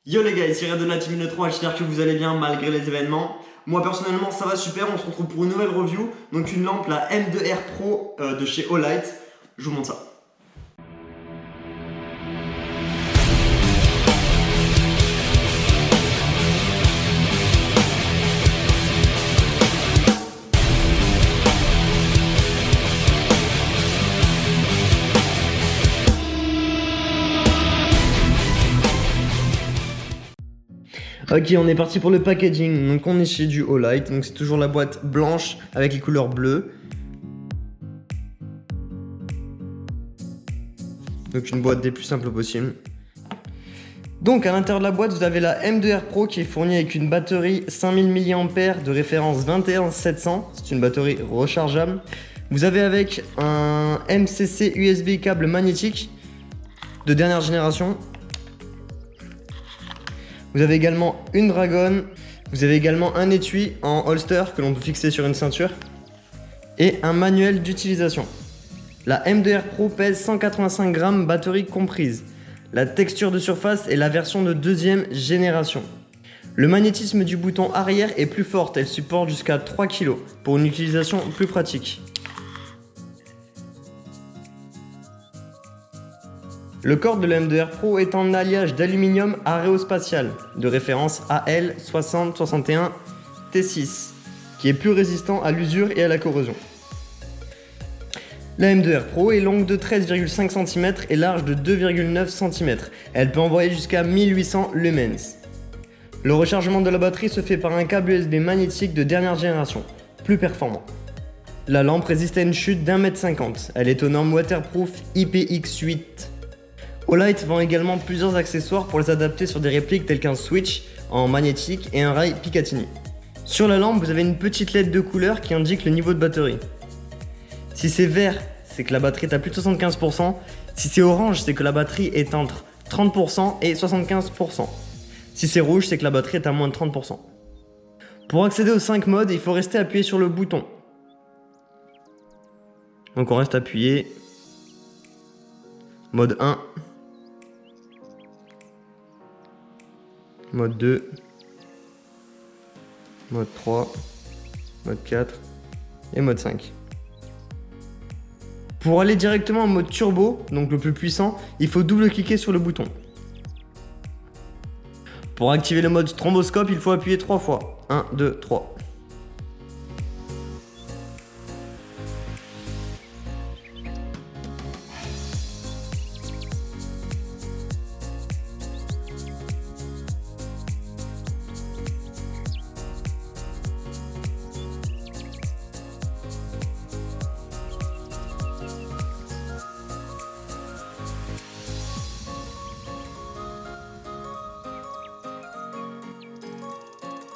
Yo les gars, ici Red de la Team 3, j'espère que vous allez bien malgré les événements. Moi personnellement ça va super, on se retrouve pour une nouvelle review. Donc une lampe, la M2R Pro de chez Olight. Je vous montre ça. Ok, on est parti pour le packaging. Donc on est chez du Olight, donc c'est toujours la boîte blanche avec les couleurs bleues. Donc une boîte des plus simples possibles. Donc à l'intérieur de la boîte, vous avez la M2R Pro qui est fournie avec une batterie 5000 mAh de référence 21700. C'est une batterie rechargeable. Vous avez avec un MCC USB câble magnétique de dernière génération. Vous avez également une dragonne, vous avez également un étui en holster que l'on peut fixer sur une ceinture et un manuel d'utilisation. La M2R Pro pèse 185 grammes, batterie comprise. La texture de surface est la version de deuxième génération. Le magnétisme du bouton arrière est plus forte, elle supporte jusqu'à 3 kg pour une utilisation plus pratique. Le corps de la M2R Pro est en alliage d'aluminium aérospatial de référence AL6061T6 qui est plus résistant à l'usure et à la corrosion. La M2R Pro est longue de 13,5 cm et large de 2,9 cm. Elle peut envoyer jusqu'à 1800 lumens. Le rechargement de la batterie se fait par un câble USB magnétique de dernière génération, plus performant. La lampe résiste à une chute d'1,50 m. Elle est aux normes waterproof IPX8. Olight vend également plusieurs accessoires pour les adapter sur des répliques telles qu'un switch en magnétique et un rail Picatinny. Sur la lampe, vous avez une petite LED de couleur qui indique le niveau de batterie. Si c'est vert, c'est que la batterie est à plus de 75%. Si c'est orange, c'est que la batterie est entre 30% et 75%. Si c'est rouge, c'est que la batterie est à moins de 30%. Pour accéder aux 5 modes, il faut rester appuyé sur le bouton. Donc on reste appuyé. Mode 1. Mode 2, mode 3, mode 4 et mode 5. Pour aller directement en mode turbo, donc le plus puissant, il faut double-cliquer sur le bouton. Pour activer le mode stromboscope, il faut appuyer 3 fois. 1, 2, 3.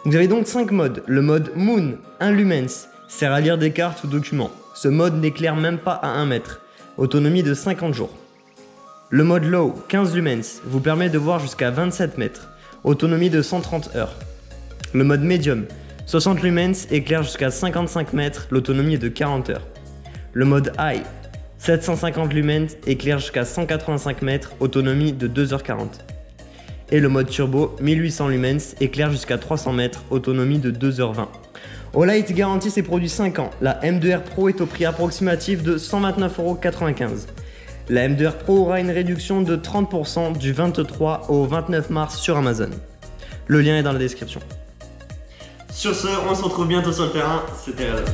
Vous avez donc 5 modes. Le mode Moon, 1 lumens, sert à lire des cartes ou documents. Ce mode n'éclaire même pas à 1 mètre. Autonomie de 50 jours. Le mode Low, 15 lumens, vous permet de voir jusqu'à 27 mètres. Autonomie de 130 heures. Le mode Medium, 60 lumens, éclaire jusqu'à 55 mètres. L'autonomie est de 40 heures. Le mode High, 750 lumens, éclaire jusqu'à 185 mètres. Autonomie de 2h40. Et le mode turbo, 1800 lumens, éclaire jusqu'à 300 mètres, autonomie de 2h20. Olight garantit ses produits 5 ans. La M2R Pro est au prix approximatif de 129,95 €. La M2R Pro aura une réduction de 30% du 23 au 29 mars sur Amazon. Le lien est dans la description. Sur ce, on se retrouve bientôt sur le terrain. C'était Red.